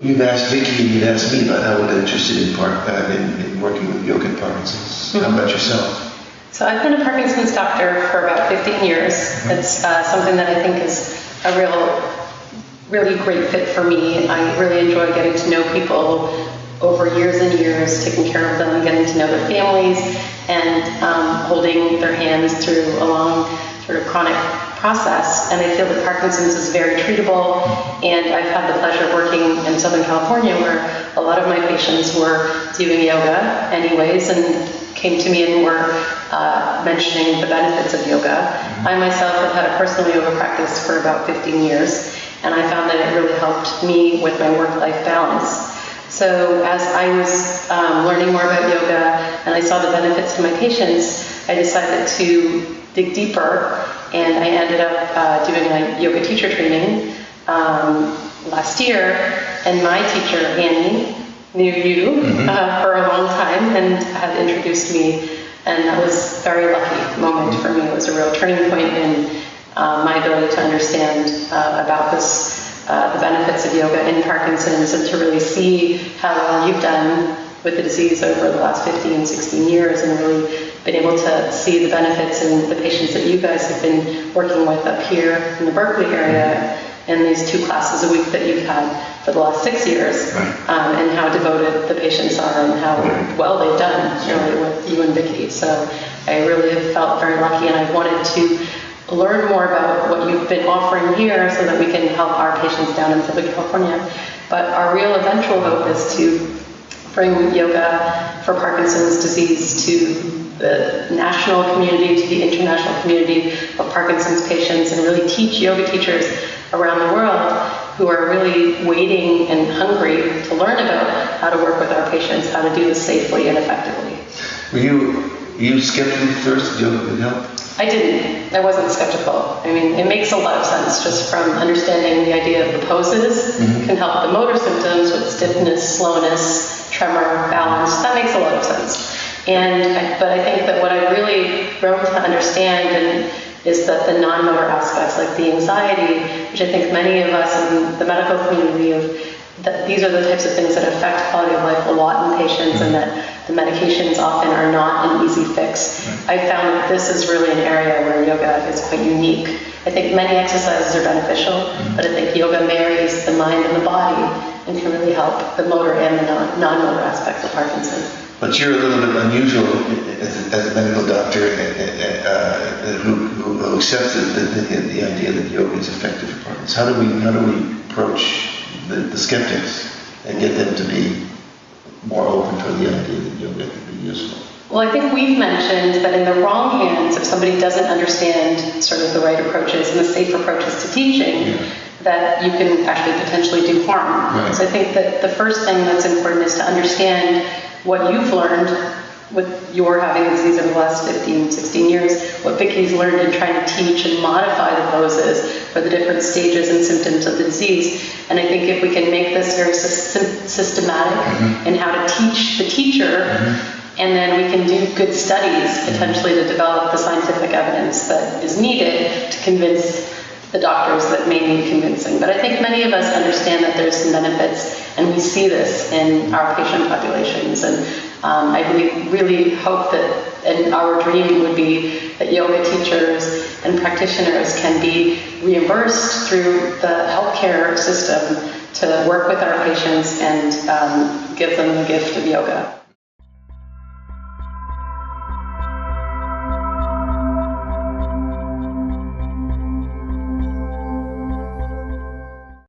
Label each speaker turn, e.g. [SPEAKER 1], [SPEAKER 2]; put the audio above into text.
[SPEAKER 1] You've asked Vicki and you've asked me about how we're interested in working with yoga and Parkinson's. How about yourself?
[SPEAKER 2] So I've been a Parkinson's doctor for about 15 years. It's something that I think is a really great fit for me. I really enjoy getting to know people over years and years, taking care of them, getting to know their families, and holding their hands through a long sort of chronic process. And I feel that Parkinson's is very treatable, and I've had the pleasure of working in Southern California where a lot of my patients were doing yoga anyways and came to me and were mentioning the benefits of yoga. I myself have had a personal yoga practice for about 15 years, and I found that it really helped me with my work-life balance. So as I was learning more about yoga and I saw the benefits to my patients, I decided to dig deeper, and I ended up doing a yoga teacher training last year, and my teacher, Annie, knew you for a long time and had introduced me, and that was a very lucky moment for me. It was a real turning point in my ability to understand about this, the benefits of yoga in Parkinson's, and to really see how well you've done with the disease over the last 15, 16 years, and really been able to see the benefits in the patients that you guys have been working with up here in the Berkeley area in these 2 classes a week that you've had for the last 6 years, and how devoted the patients are and how well they've done really with you and Vicki. So I really have felt very lucky, and I've wanted to learn more about what you've been offering here so that we can help our patients down in Southern California. But our real eventual hope is to bring yoga for Parkinson's disease to the national community, to the international community of Parkinson's patients, and really teach yoga teachers around the world who are really waiting and hungry to learn about how to work with our patients, how to do this safely and effectively.
[SPEAKER 1] Were you skeptical first that yoga could help?
[SPEAKER 2] I didn't. I wasn't skeptical. I mean, it makes a lot of sense just from understanding the idea of the poses can help the motor symptoms with stiffness, slowness, tremor, balance. That makes a lot of sense. But I think that what I really grown to understand is that the non-motor aspects, like the anxiety, which I think many of us in the medical community that these are the types of things that affect quality of life a lot in patients, and that the medications often are not an easy fix. I found that this is really an area where yoga is quite unique. I think many exercises are beneficial, but I think yoga marries the mind and the body and can really help the motor and the non-motor aspects of Parkinson's.
[SPEAKER 1] But you're a little bit unusual as a medical doctor who accepts the idea that yoga is effective for Parkinson's. How do we approach the skeptics and get them to be more open to the idea that yoga can be useful?
[SPEAKER 2] Well, I think we've mentioned that in the wrong hands, if somebody doesn't understand sort of the right approaches and the safe approaches to teaching, that you can actually potentially do harm. So I think that the first thing that's important is to understand what you've learned with your having the disease over the last 15, 16 years, what Vicki's learned in trying to teach and modify the poses for the different stages and symptoms of the disease. And I think if we can make this very systematic in how to teach the teacher, and then we can do good studies potentially to develop the scientific evidence that is needed to convince the doctors that may need convincing. But I think many of us understand that there's some benefits, and we see this in our patient populations. And I really hope that, and our dream would be that yoga teachers and practitioners can be reimbursed through the healthcare system to work with our patients and give them the gift of yoga.